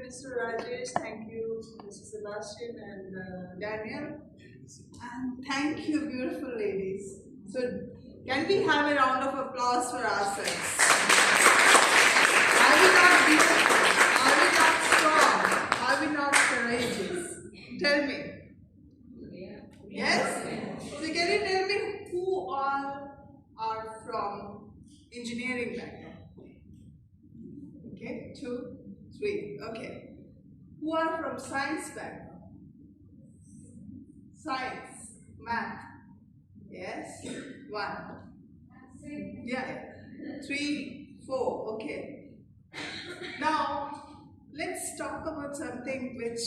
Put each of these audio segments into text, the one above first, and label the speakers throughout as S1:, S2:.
S1: Mr. Rajesh. Thank you, Mr. Sebastian and Daniel. And thank you, beautiful ladies. So, can we have a round of applause for ourselves? Are we not beautiful? Are we not strong? Are we not courageous? Tell me. Yes? So, can you tell me who all are from engineering background? Okay, 2, 3. Okay. Who are from science background? Science, math. Yes. 1. Yeah. 3, 4. Okay. Now, let's talk about something which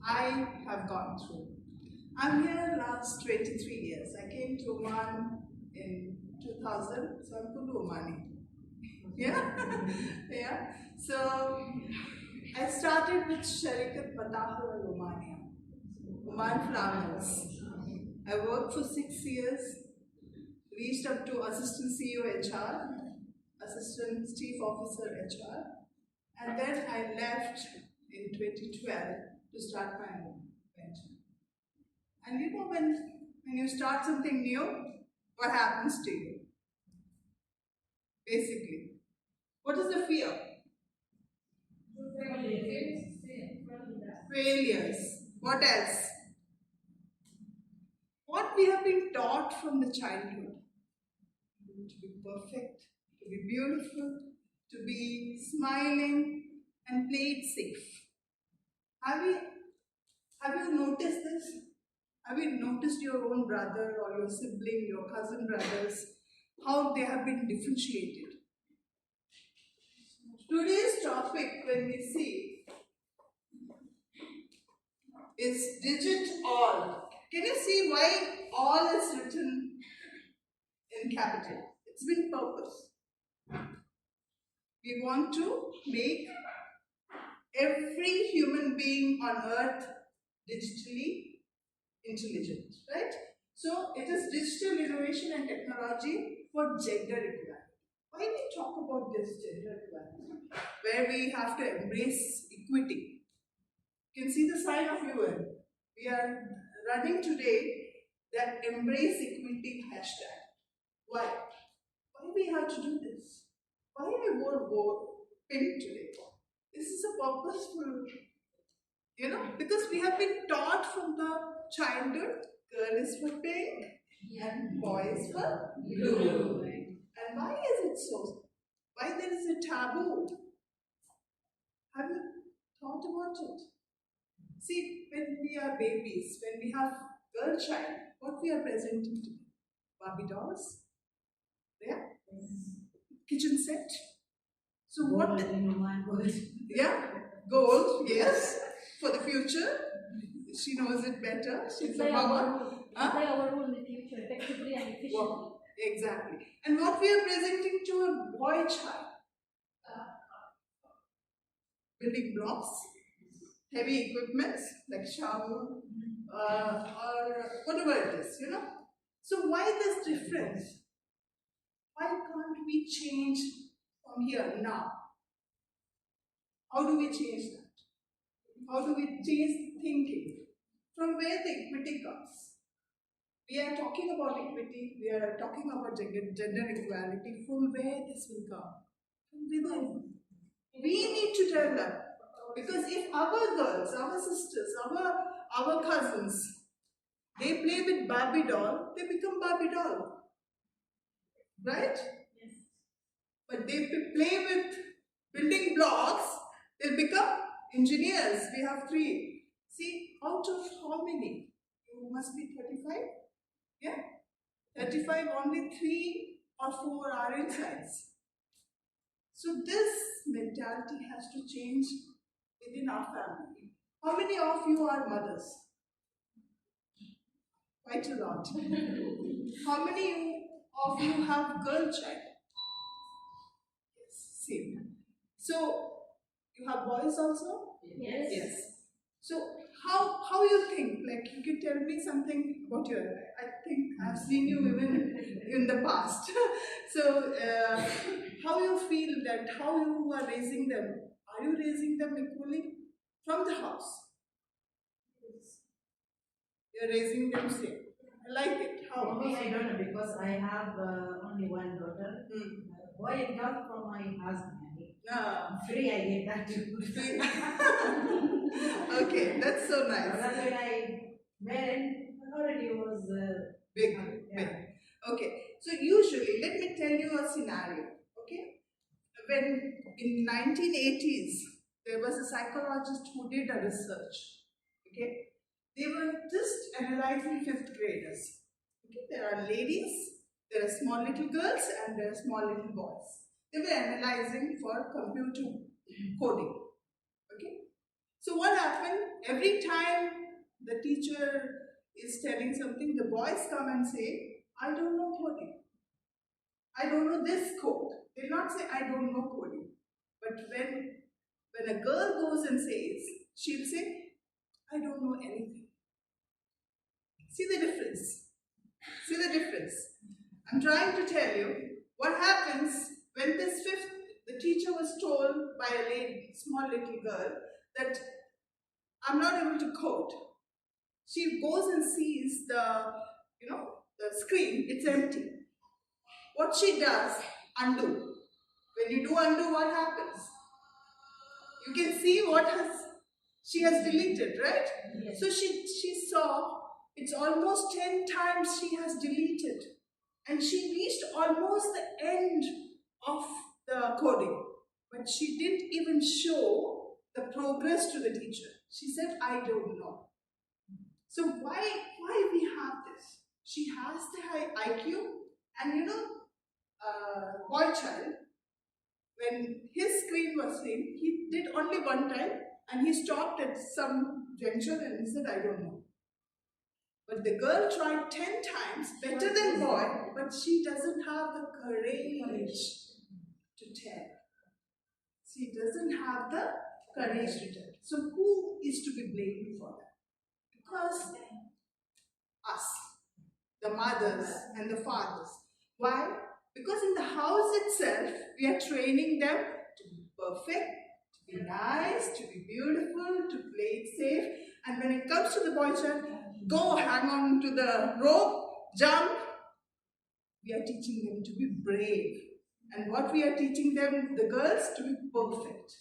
S1: I have gone through. I'm here last 23 years. I came to Oman in 2000, so I'm Kulu Omani. Yeah? Yeah. So, I started with Sharikat Matahar al Omania, Oman Flowers. I worked for 6 years, reached up to Assistant CEO HR, Assistant Chief Officer HR, and then I left in 2012 to start my own venture. And you know, when you start something new, what happens to you? Basically, what is the fear? Failures. What else? What we have been taught from the childhood. To be perfect, to be beautiful, to be smiling and play it safe. Have you noticed this? Have you noticed your own brother or your sibling, your cousin brothers, how they have been differentiated? Today's topic, when we see, is DigitALL. Can you see why all is written in capital? It's been purpose. We want to make every human being on earth digitally intelligent, right? So it is digital innovation and technology for gender equality. Why we talk about this gender equality? Where we have to embrace equity. You can see the sign of UN. We are running today that embrace equity hashtag. Why? Why we have to do this? Why we wore pink today? This is a purposeful, because we have been taught from the childhood, girl is for pink and boy is for blue. And why is it so? Why there is a taboo? Have you thought about it? See, when we are babies, when we have girl child, what we are presenting to them? Barbie dolls? Yeah? Kitchen set? So what? Yeah? Gold, yes. For the future. She knows it better. She's a mama.
S2: Play our role in the future, effectively and efficiently.
S1: Well, exactly. And what we are presenting to a boy child? Building blocks, heavy equipments like shower, or whatever it is, So why this difference? Why can't we change from here now? How do we change that? How do we change thinking? From where the equity comes? We are talking about equity, we are talking about gender equality. From where this will come? From within. We need to develop. Because if our girls, our sisters, our cousins, they play with Barbie doll, they become Barbie doll. Right?
S2: Yes.
S1: But they play with building blocks, they become engineers. We have 3. See, out of how many? You must be 35? Yeah? 35, only 3 or 4 are in science. So this mentality has to change within our family. How many of you are mothers? Quite a lot. How many of you have girl child? Yes, same. So, you have boys also?
S2: Yes.
S1: Yes. So, how you think? Like, you can tell me something about your, I think I've seen you even in the past. So, how you feel that, how you are raising them? Are you raising them equally? from the house. You're raising them same. I like it. How?
S3: For me, I don't know because I have only one daughter. Boy and girl from my husband. Free, I get that too.
S1: Okay, that's so nice.
S3: That's when I married, already was
S1: big. Okay, so usually, let me tell you a scenario. Okay, when in 1980s there was a psychologist who did a research. Okay, they were just analyzing fifth graders. Okay, there are ladies, there are small little girls, and there are small little boys. They were analyzing for computer coding. Okay, so what happened? Every time the teacher is telling something, the boys come and say, I don't know coding. I don't know this code. They'll not say, I don't know coding. But when a girl goes and says, she'll say, I don't know anything. See the difference? See the difference? I'm trying to tell you what happens when the teacher was told by a lady, small little girl, that I'm not able to code. She goes and sees the screen, it's empty. What she does, undo. When you do undo, what happens? You can see she has deleted, right? Yes. So she saw it's almost 10 times she has deleted. And she reached almost the end of the coding. But she didn't even show the progress to the teacher. She said, I don't know. So why we have this? She has the high IQ, and boy child, when his screen was seen, he did only one time and he stopped at some juncture and he said, I don't know. But the girl tried 10 times, better than boy, but she doesn't have the courage to tell. She doesn't have the courage to tell. So who is to be blamed for that? Because us, the mothers and the fathers. Why? Because in the house itself, we are training them to be perfect, to be nice, to be beautiful, to play it safe. And when it comes to the boy child, go hang on to the rope, jump. We are teaching them to be brave. And what we are teaching them, the girls, to be perfect.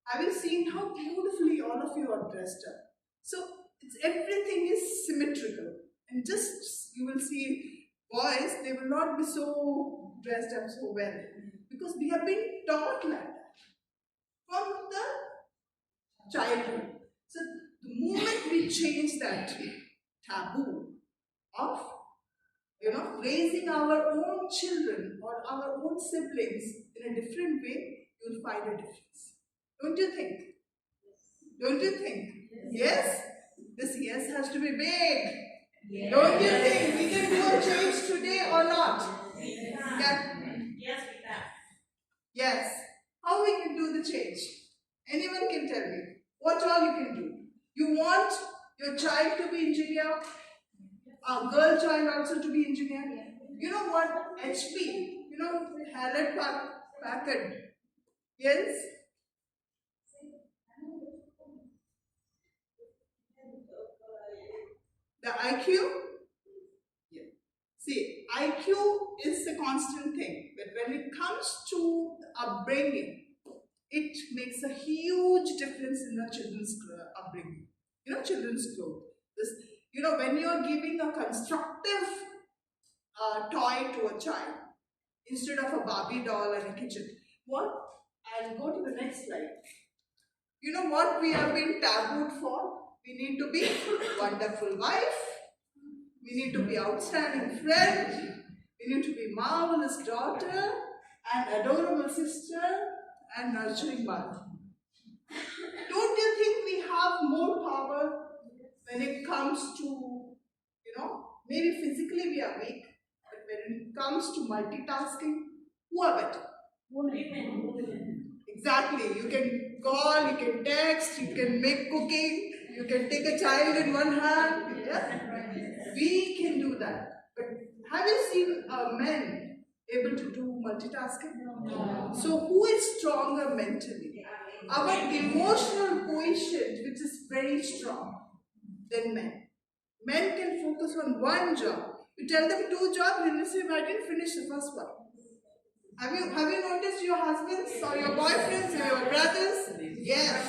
S1: Have you seen how beautifully all of you are dressed up? So everything is symmetrical. And just, you will see boys, they will not be so dressed up so well. Because we have been taught like that from the childhood. So the moment we change that taboo of raising our own children or our own siblings in a different way, you'll find a difference. Don't you think? Don't you think? Yes? This yes has to be big. Yes. Don't you think we can do a change today or not? Yeah.
S3: Yes, we can.
S1: Yes. How we can do the change? Anyone can tell me. What all you can do? You want your child to be engineer? A girl child also to be engineer? You know what? HP, Hewlett Packard. Yes? The IQ? Yeah. See, IQ is a constant thing, but when it comes to upbringing, it makes a huge difference in the children's upbringing. Children's growth. When you're giving a constructive toy to a child instead of a Barbie doll and a kitchen, I'll go to the next slide. You know what we have been tabooed for? We need to be wonderful wife. We need to be outstanding friend. We need to be marvelous daughter and adorable sister and nurturing mother. Don't you think we have more power when it comes to, maybe physically we are weak, but when it comes to multitasking, who are better?
S3: Women.
S1: Exactly. You can call, you can text, you can make cooking, you can take a child in one hand. Yeah? We can do that. But have you seen men able to do multitasking?
S3: No.
S1: So who is stronger mentally? Our emotional quotient very strong than men. Men can focus on one job. You tell them 2 jobs, they will say, I didn't finish the first one. Have you noticed your husbands or your boyfriends or your brothers? Yes.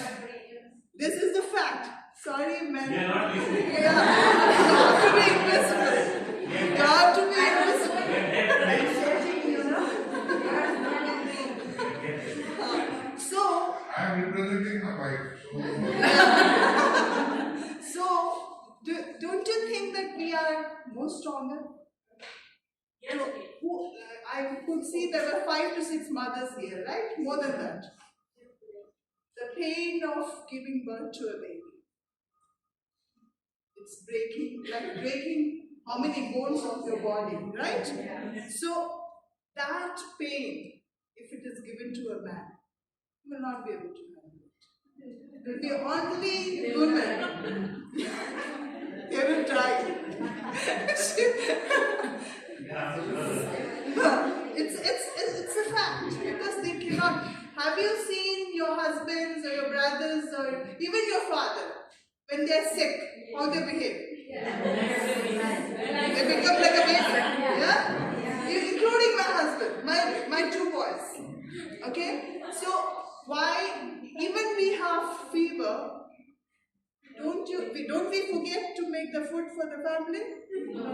S1: This is the fact. Sorry, men.
S4: They are not listening.
S1: Yeah. Got to be invisible. Got to be invisible. So,
S5: I'm representing my wife.
S1: So, don't you think that we are more stronger?
S2: Yes.
S1: I could see there were 5 to 6 mothers here, right? More than that. The pain of giving birth to a baby. It's breaking how many bones of your body, right? So, that pain, if it is given to a man, he will not be able to handle it. It will be only women. They will try. It's a fact because they cannot. Have you seen your husbands or your brothers or even your father when they are sick? How they behave? They become like a baby. Yeah, including my husband, my 2 boys. Okay, so why even we have fever? Don't we forget to make the food for the family? No.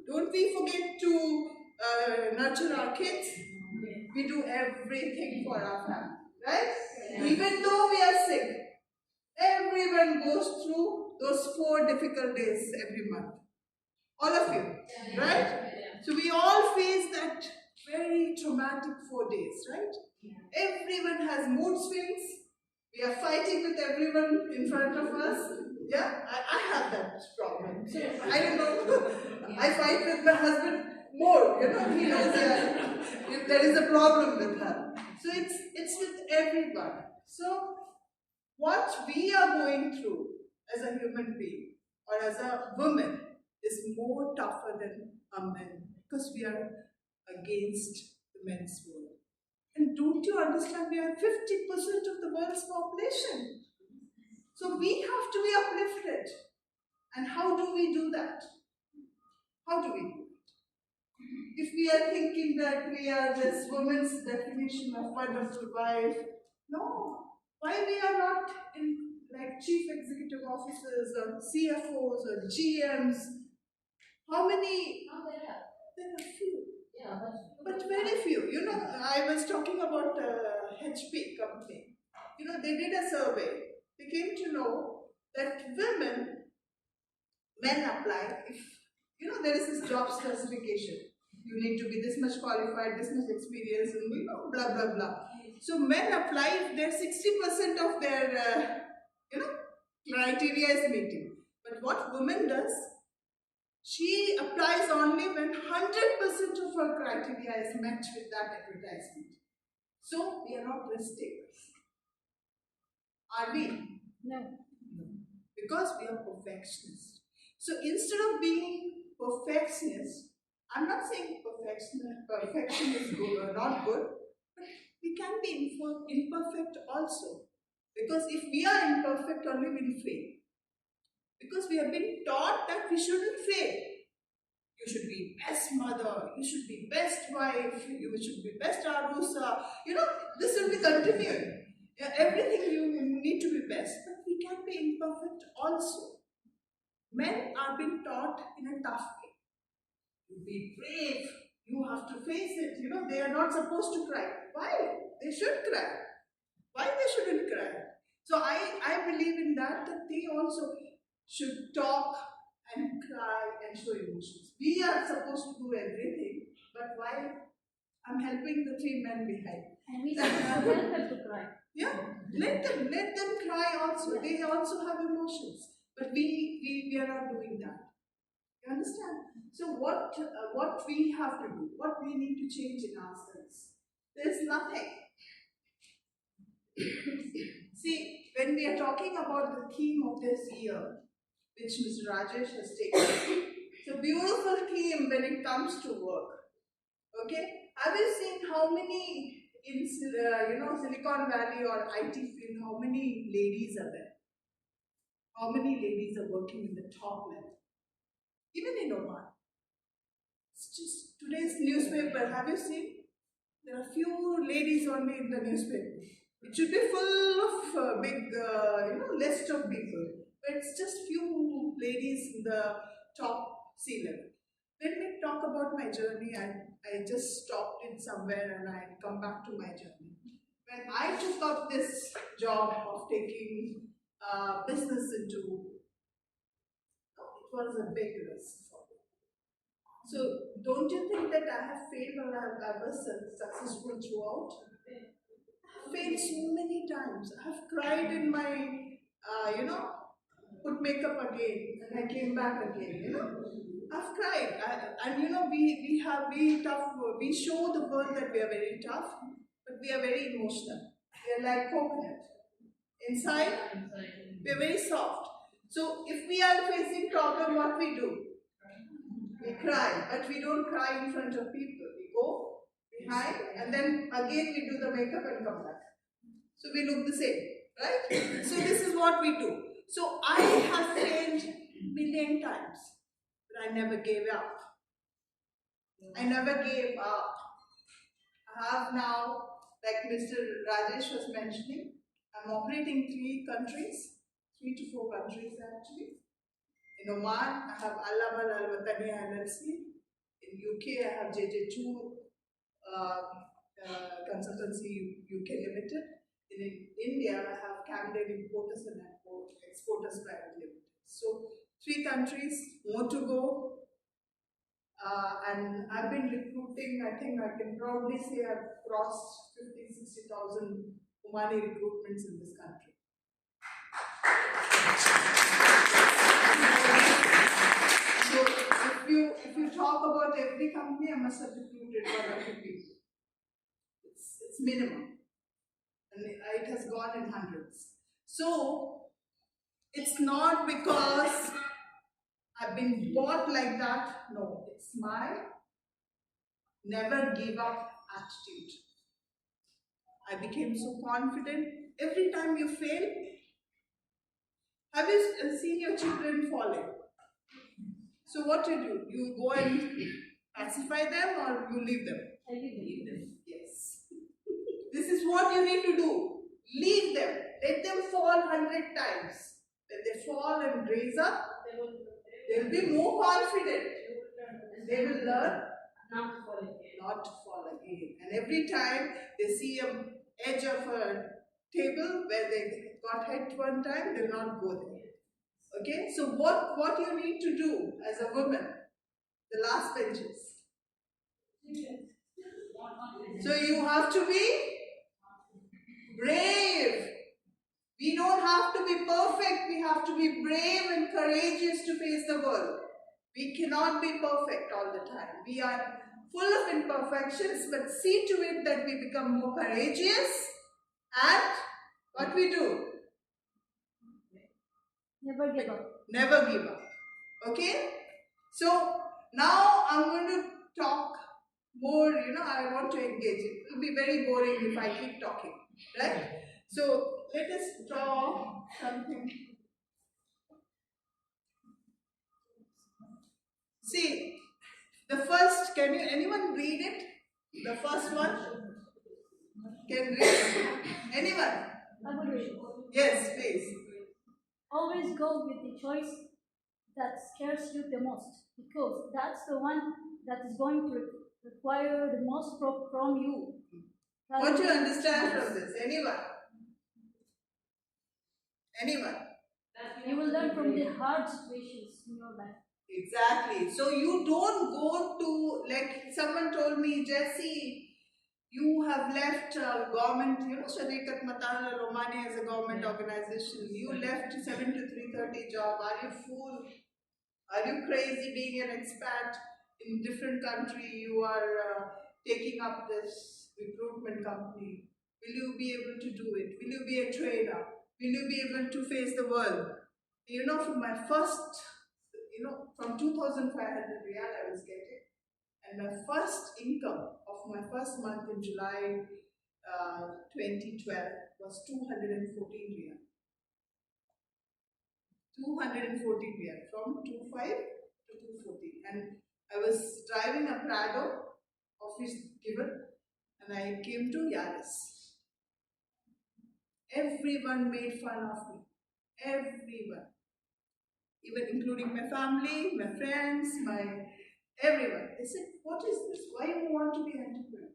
S1: Don't we forget to nurture our kids? We do everything for our family, right? Even though we are sick, everyone goes through those 4 difficult days every month. All of you, right? So we all face that very traumatic 4 days, right? Everyone has mood swings. We are fighting with everyone in front of us. Yeah, I have that problem. So I don't know. I fight with my husband more. He knows if there is a problem with her. So it's with everyone. So what we are going through as a human being or as a woman is more tougher than a man because we are against the men's world. And don't you understand, we are 50% of the world's population. So we have to be uplifted. And how do we do that? How do we do it? If we are thinking that we are this woman's definition of wonderful wife, no. Why we are not in like chief executive officers or CFOs or GMs? How many? There are few.
S2: Yeah,
S1: But very few. I was talking about HP company. They did a survey. They came to know that men apply if, there is this job specification. You need to be this much qualified, this much experience, and blah, blah, blah. So men apply if their 60% of their, criteria is meeting. But what woman does, she applies only when 100% of her criteria is met with that advertisement. So, we are not risk takers. Are we?
S2: No.
S1: Because we are perfectionists. So, instead of being perfectionists, I'm not saying perfection is good or not good, but we can be imperfect also. Because if we are imperfect, only we will fail. Because we have been taught that we shouldn't fail. You should be best mother, you should be best wife, you should be best arusa. This will be continuing. Everything you need to be best, but we can be imperfect also. Men are being taught in a tough way. You be brave, you have to face it. They are not supposed to cry. Why? They should cry. Why they shouldn't cry? So I believe in that they also should talk and cry and show emotions. We are supposed to do everything, but why? I'm helping the 3 men behind.
S2: And we should help them to cry.
S1: Yeah, let them cry also. They also have emotions, but we are not doing that. You understand? So what we have to do, what we need to change in ourselves? There's nothing. See, when we are talking about the theme of this year, which Mr. Rajesh has taken, it's a beautiful theme when it comes to work. Okay? Have you seen how many in Silicon Valley or IT field, how many ladies are there? how many ladies are working in the top level, even in Oman. It's just today's newspaper, have you seen? There are few ladies only in the newspaper. It should be full of big, list of people, but it's just few ladies in the top sea level. Let me talk about my journey. I just stopped it somewhere and I come back to my journey. When I took up this job of taking business into, it was a big risk for me. So don't you think that I have failed or I was successful throughout? I have failed so many times. I have cried in my, put makeup again and I came back again, I've cried. We show the world that we are very tough, but we are very emotional. We are like coconut. Inside, we are very soft. So if we are facing problem, what we do? We cry, but we don't cry in front of people. We go behind and then again we do the makeup and come back. So we look the same, right? So this is what we do. So I have failed million times, but I never gave up. I never gave up. I have now, like Mr. Rajesh was mentioning, I'm operating 3 to 4 countries actually. In Oman, I have Allahabad Al Wataniya LLC. In UK, I have JJ2 Consultancy UK Limited. In India, I have Camden Importers and Exporters Private Limited. So 3 countries, more to go. And I've been recruiting, I think I can proudly say I've crossed 50,000-60,000 Omani recruitments in this country. So if you talk about every company, I must have recruited 100 people. It's minimum. And it has gone in hundreds. So it's not because I've been bought like that. No, it's my never give up attitude. I became so confident. Every time you fail, have you seen your children falling? So what do? You go and pacify them or you leave them?
S2: I leave them.
S1: Yes. This is what you need to do. Leave them. Let them fall 100 times. When they fall and raise up, they will be more confident. They will learn
S2: Not to fall again.
S1: Not to fall again. And every time they see an edge of a table where they got hit one time, they will not go there. Okay? So what you need to do as a woman, the last benches. So you have to be brave. We don't have to be perfect. We have to be brave and courageous to face the world. We cannot be perfect all the time. We are full of imperfections, but see to it that we become more courageous and what we do?
S2: Never give up.
S1: Never give up. Okay? So now I'm going to talk more, I want to engage. It will be very boring if I keep talking. Right? So let us draw something. See, the first, anyone read it? The first one? Can read? Anyone?
S2: I will read.
S1: Yes, please.
S2: Always go with the choice that scares you the most, because that's the one that is going to require the most from you.
S1: What do you understand from this? Anyone? Anyone?
S2: You will learn from the hard situations in your life.
S1: Exactly. So you don't go to, like someone told me, Jesse, you have left government, Sharikat Matala Romani as a government organization. You left 7 to 3:30 job. Are you fool? Are you crazy being an expat in different country? You are taking up this recruitment company. Will you be able to do it? Will you be a trainer? Will you be able to face the world? From my first, from 2,500 riyal I was getting, and my first income of my first month in July 2012 was 214 riyal. 214 riyal, from 25 to 214. And I was driving a Prado, office given, and I came to Yaris. Everyone made fun of me. Everyone. Even including my family, my friends, everyone. They said, what is this? Why you want to be an entrepreneur?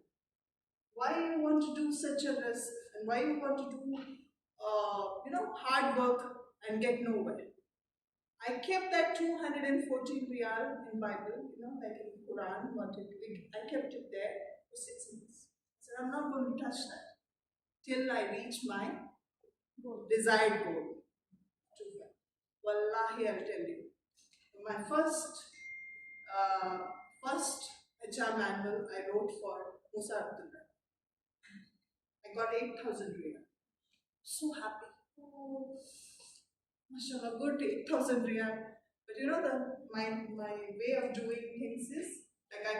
S1: Why you want to do such a risk? And why you want to do, hard work and get nowhere? I kept that 214 riyal in Bible, like in Quran, I kept it there for 6 months. So I'm not going to touch that till I reach my desired goal. Wallahi, I'll tell you. My first HR manual I wrote for Musa Abdullah. I got 8,000 riyal. So happy. Oh, mashallah, good 8,000 riyal. But my way of doing things is like I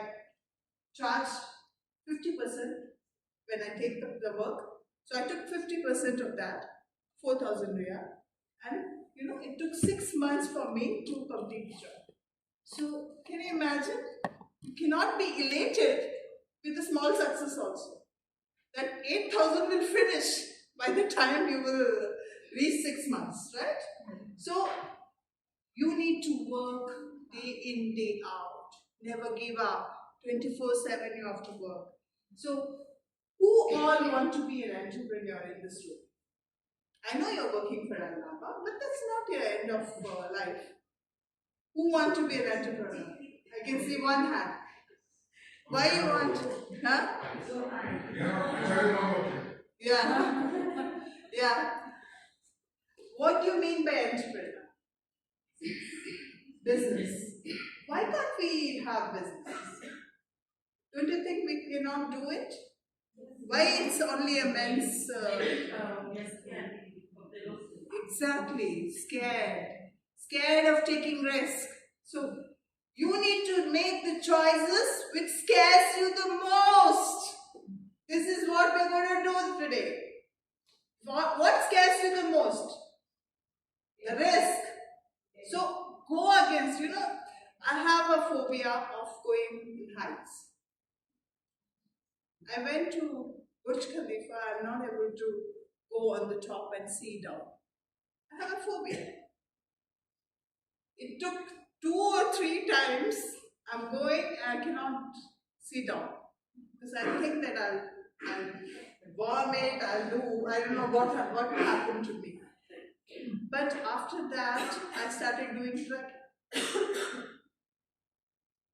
S1: charge 50% when I take the work. So I took 50% of that, 4,000 riyal, and it took 6 months for me to complete the job. So can you imagine? You cannot be elated with a small success also. That 8,000 will finish by the time you will reach 6 months, right? So you need to work day in, day out. Never give up. 24/7 you have to work. So who all want to be an entrepreneur in this room? I know you're working for Naba, but that's not your end of life. Who want to be an entrepreneur? I can see one hand. Why you want? Huh? Yeah. Yeah. What do you mean by entrepreneur? Business. Why can't we have business? Don't you think we cannot do it? Why it's only a men's... Exactly. Scared of taking risk. So you need to make the choices which scares you the most. This is what we're going to do today. What scares you the most? The risk. So go against, I have a phobia of going in heights. I went to Burj Khalifa, I'm not able to go on the top and see down. I have a phobia. It took 2 or 3 times. I'm going and I cannot see down. Because I think that I'll vomit, I don't know what will happen to me. But after that, I started doing trekking.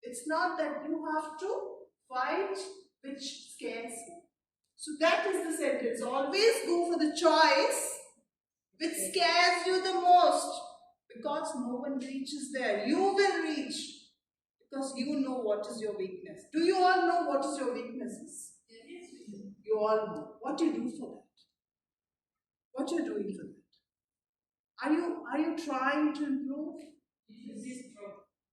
S1: It's not that you have to fight which scares you. So that is the sentence. Always go for the choice which scares you the most. Because no one reaches there. You will reach. Because you know what is your weakness. Do you all know what is your weaknesses? You all know. What do you do for that? What are you doing for that? Are you trying to improve?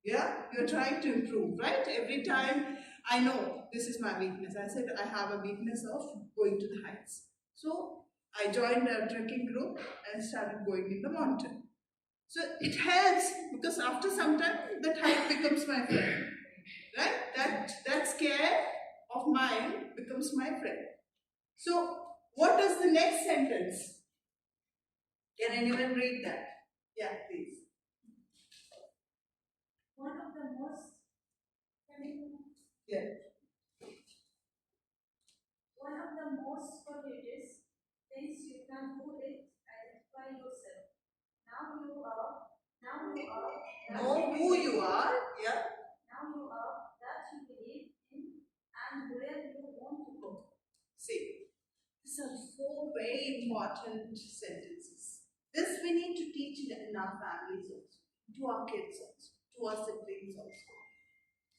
S1: Yeah, you're trying to improve, right? Every time I know this is my weakness. I said I have a weakness of going to the heights. So I joined a trekking group and started going in the mountain. So it helps because after some time that height becomes my friend, right? That scare of mine becomes my friend. So what is the next sentence? Can anyone read that? Yeah, please.
S2: One of the most courageous things you can do is identify yourself. Now you are
S1: Know who you are, yeah.
S2: Now you are that you believe in and where you want to go.
S1: See, these are 4 very important sentences. This we need to teach in our families also, to our kids also, to our siblings also.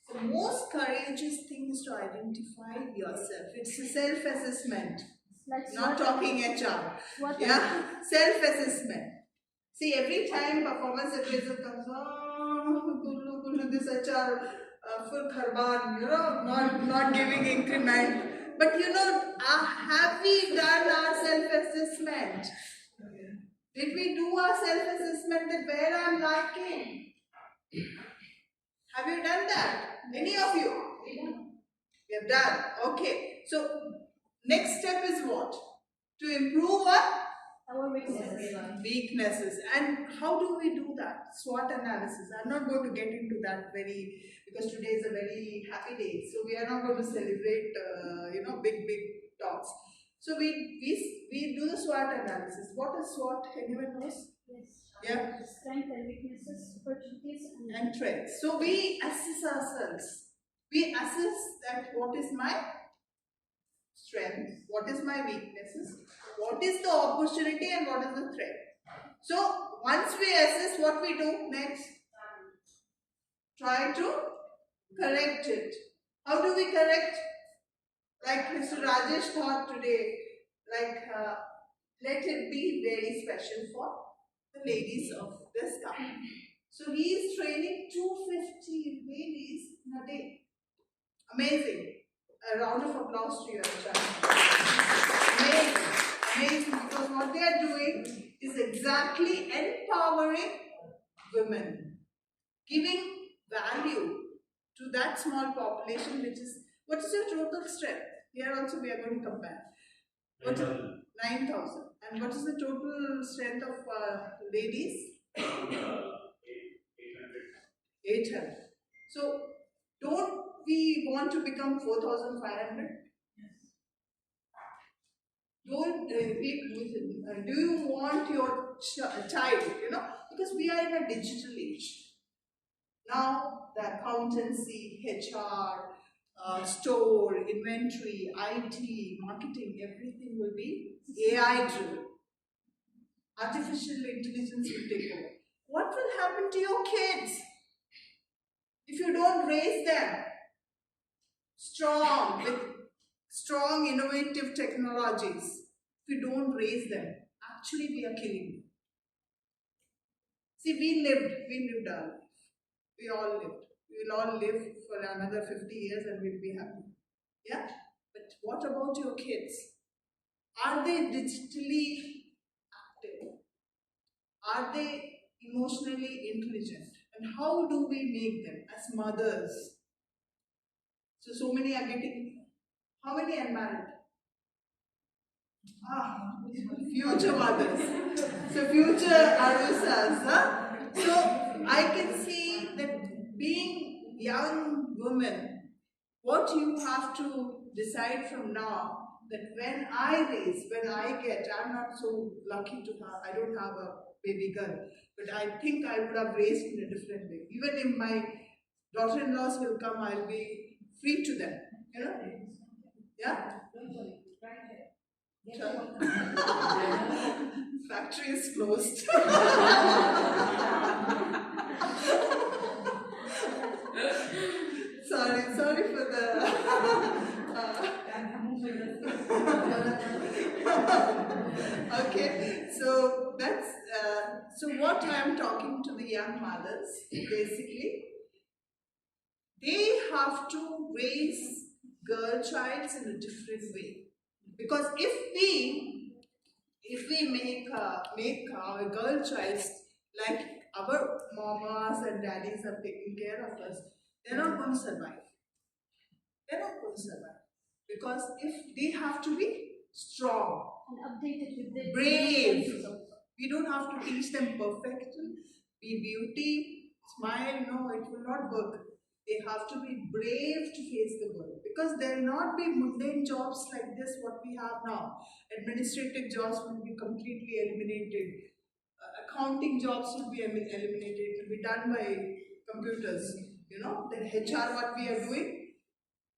S1: The most courageous thing is to identify yourself. It's a self-assessment. Not talking HR. Yeah, self-assessment. See, every time performance appraisal comes, Gullu, this HR full kharban, not giving increment. But have we done our self-assessment? Did we do our self-assessment that where I'm lacking? Have you done that? Any of you? We have done. Okay. So, next step is what? To improve
S2: Our weaknesses.
S1: weaknesses. And how do we do that? SWOT analysis. I'm not going to get into that because today is a very happy day. So we are not going to celebrate, big talks. So we do the SWOT analysis. What is SWOT? Anyone knows?
S2: Yes.
S1: Yeah.
S2: Strengths and weaknesses, opportunities
S1: And threats. So we assess ourselves. We assess that what is my strength, what is my weaknesses, what is the opportunity and what is the threat. So once we assess, what we do next? Try to correct it. How do we correct? Like Mr. Rajesh thought today, let it be very special for the ladies of this company. So he is training 250 ladies in a day. Amazing. A round of applause to your child. Amazing. Amazing, because what they are doing is exactly empowering women, giving value to that small population, which is, what is your total strength? Here also we are going to compare. 9,000. And what is the total strength of ladies? 800. So, don't we want to become 4,500? Don't do you want your child, because we are in a digital age. Now, the accountancy, HR, store, inventory, IT, marketing, everything will be AI driven. Artificial intelligence will take over. What will happen to your kids if you don't raise them strong with strong innovative technologies? If you don't raise them, actually we are killing them. See, we lived our life. We all lived. We will all live for another 50 years and we'll be happy. Yeah? But what about your kids? Are they digitally active? Are they emotionally intelligent? And how do we make them as mothers? So many are getting, how many are married? Future mothers. So future Arusas. So I can see that being young women, what you have to decide from now, that when I get, I'm not so lucky to have, I don't have a baby girl, but I think I would have raised in a different way. Even if my daughter-in-laws will come, I'll be free to them, Yeah? Factory is closed. sorry for the. Okay, so that's so what I am talking to the young mothers, basically, they have to raise girl childs in a different way. Because if we make our girl child like our mamas and daddies are taking care of us, they're not going to survive. They're not going to survive. Because if they have to be strong,
S2: and updated with the
S1: brave. We don't have to teach them perfection, be beauty, smile. No, it will not work. They have to be brave to face the world, because there will not be mundane jobs like this what we have now. Administrative jobs will be completely eliminated. Accounting jobs will be eliminated. It will be done by computers. The HR what we are doing,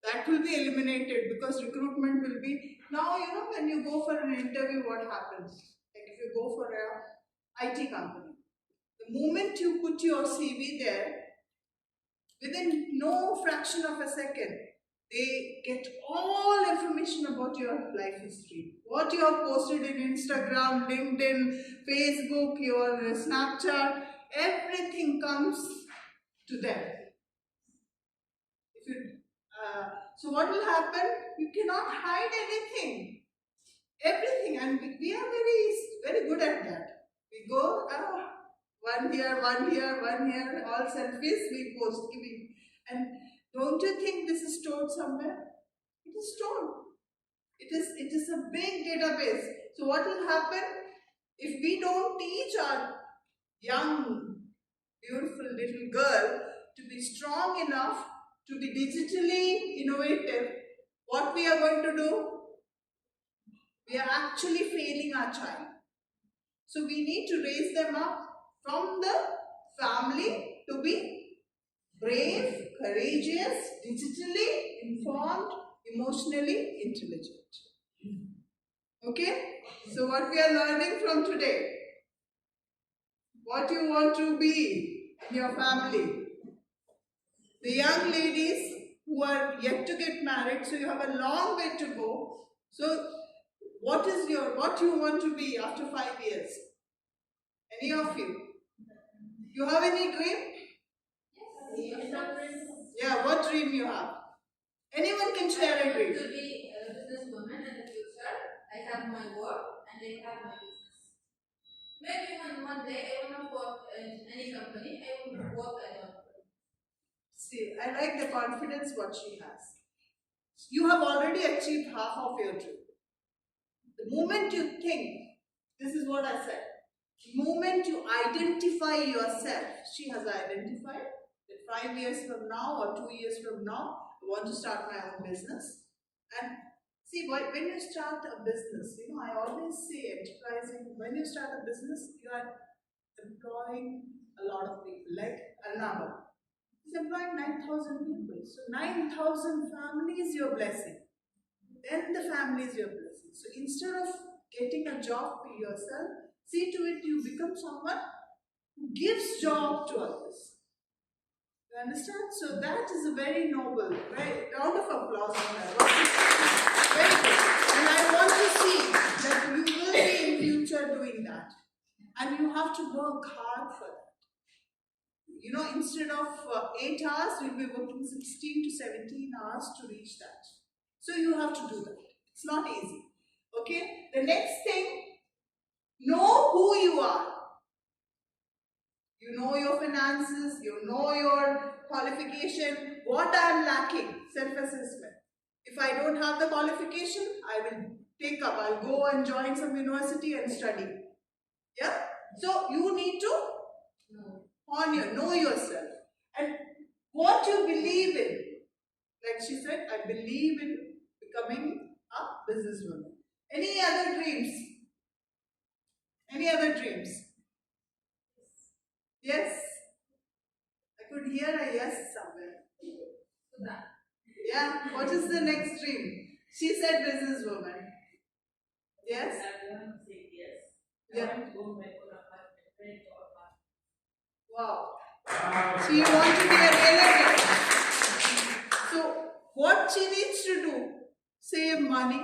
S1: that will be eliminated, because recruitment will be now. When you go for an interview, what happens? Like if you go for a IT company, the moment you put your CV there, within no fraction of a second, they get all information about your life history. What you have posted in Instagram, LinkedIn, Facebook, your Snapchat, everything comes to them. So what will happen? You cannot hide anything. Everything. And we are very, very good at that. We go, one here, one here, one here, all selfies we post, giving. And don't you think this is stored somewhere? It is stored. It is a big database. So what will happen if we don't teach our young, beautiful little girl to be strong enough to be digitally innovative? What we are going to do? We are actually failing our child. So we need to raise them up from the family to be brave, courageous, digitally informed, emotionally intelligent. Okay? So what we are learning from today? What you want to be in your family. The young ladies who are yet to get married, so you have a long way to go. So what you want to be after 5 years? Any of you? You have any dream? Yeah, what dream you have? Anyone can share a dream.
S4: To be a businesswoman in the future. I have my work and I have my business. Maybe one day I will not work in any company. I will work alone.
S1: See, I like the confidence what she has. You have already achieved half of your dream. The moment you think, this is what I said, the moment you identify yourself, she has identified that 5 years from now or 2 years from now, I want to start my own business. And see, when you start a business, I always say enterprising, when you start a business, you are employing a lot of people, like Naba. He's employing 9,000 people. So 9,000 families you're blessing. Then the family is your blessing. So instead of getting a job for yourself, see to it you become someone who gives job to others. You understand? So that is a very noble, very round of applause on that. Very good. And I want to see that you will be in future doing that. And you have to work hard for that. Instead of 8 hours, you'll be working 16 to 17 hours to reach that. So you have to do that. It's not easy. Okay? The next thing, know who you are. You know your finances, you know your qualification, what I am lacking, self-assessment. If I don't have the qualification, I'll go and join some university and study. Yeah? So you need to know yourself. And what you believe in. Like she said, I believe in becoming a businesswoman. Any other dreams? Any other dreams? Yes? I could hear a yes somewhere. Yeah? What is the next dream? She said businesswoman. Yes?
S3: Everyone say yes.
S1: Yeah.
S3: I want to go back on a friend or
S1: Wow. So you want to be a real estate. So what she needs to do? Save money.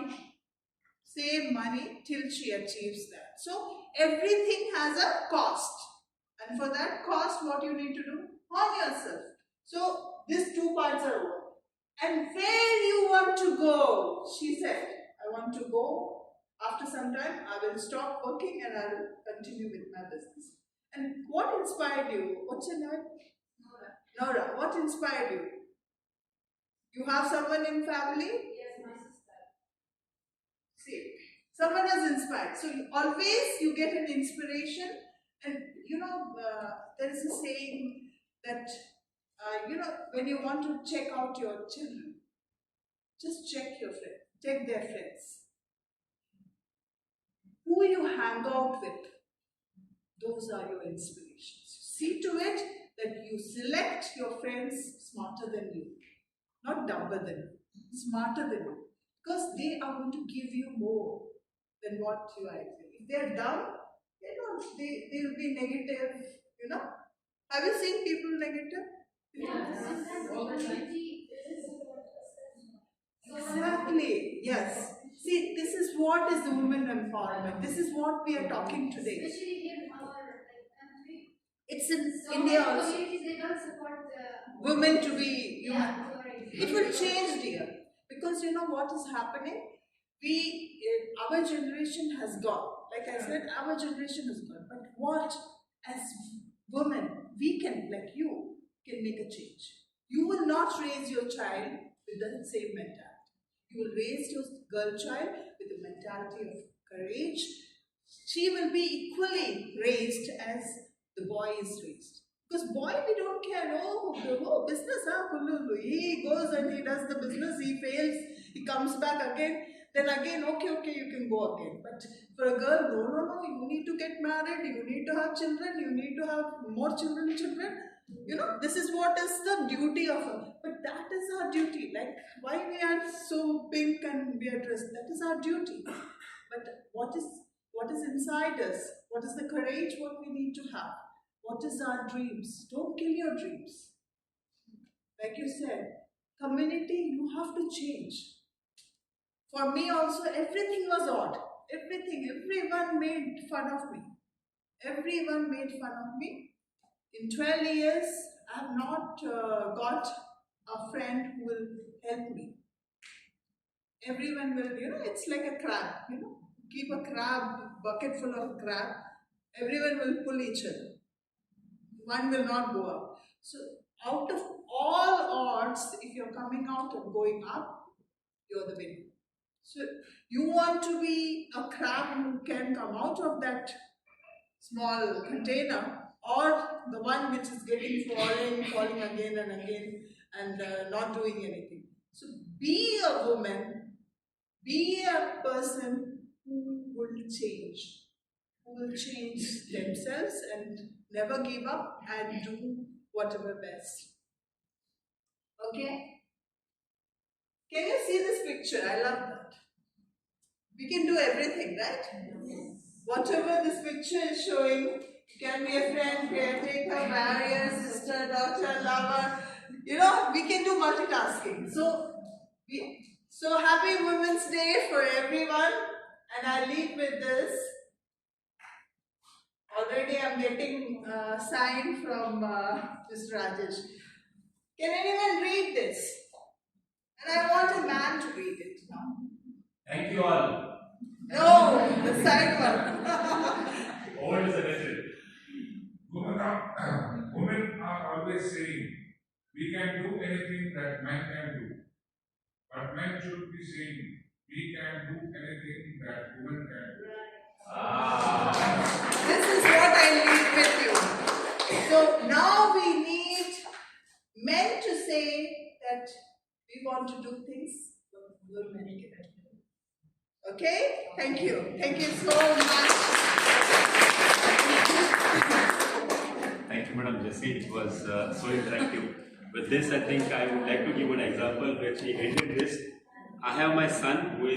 S1: Save money till she achieves that. So everything has a cost. And for that cost, what you need to do? On yourself. So these two parts are over. And where you want to go? She said, I want to go. After some time, I will stop working and I will continue with my business. And what inspired you? What's your name? Nora. What inspired you? You have someone in family?
S4: Yes, my sister.
S1: See, someone has inspired. So you get an inspiration. And there is a saying that, when you want to check out your children, just check their friends. Who you hang out with, those are your inspirations. See to it that you select your friends smarter than you, not dumber than you, smarter than you, because they are going to give you more than what you are expecting. If they are dumb, they will be negative, Have you seen people negative? Exactly, yes. See, this is what is the women empowerment. This is what we are talking today.
S2: Especially in our country.
S1: It's in
S2: So
S1: India
S2: many
S1: also.
S2: communities, they don't support
S1: Women to be human.
S2: Yeah, sorry.
S1: It will change, dear. Because you know what is happening? Our generation has gone. Like I said, our generation has gone. But what, as women, we can, like you, can make a change. You will not raise your child with the same mentality. You will raise your girl child with the mentality of courage. She will be equally raised as the boy is raised. Because boy, we don't care. Oh, business, he goes and he does the business, he fails, he comes back again. Then again, okay, you can go again. But for a girl, no, you need to get married, you need to have children, you need to have more children. You know, this is what is the duty of her. But that is our duty. Like, why we are so pink and we are dressed, that is our duty. But what is inside us? What is the courage what we need to have? What is our dreams? Don't kill your dreams. Like you said, community, you have to change. For me also, everything was odd. Everyone made fun of me. Everyone made fun of me. In 12 years, I have not got a friend who will help me. Everyone will, it's like a crab, keep a bucket full of crab, everyone will pull each other. One will not go up. So out of all odds, if you're coming out and going up, you're the winner. So you want to be a crab who can come out of that small container, or the one which is falling again and again and not doing anything. So be a woman, be a person who will change themselves and never give up and do whatever best. Okay? Can you see this picture? I love that. We can do everything, right? Whatever this picture is showing, you can be a friend, caretaker, marrier, sister, daughter, lover. We can do multitasking. So happy Women's Day for everyone. And I leave with this. Already I'm getting a sign from Mr. Rajesh. Can anyone read this? And I want a man to read it now.
S6: Thank you all.
S1: No, the side one.
S6: Old is a message.
S5: Women are always saying, we can do anything that men can do. But men should be saying, we can do anything that women can do.
S1: This is what I leave with you. So now we need men to say that we want to do things, but women can do. Okay? Thank you. Thank you so much.
S7: Thank you, Madam Jessie. It was so interactive. With this, I think I would like to give an example which he ended this. I have my son who is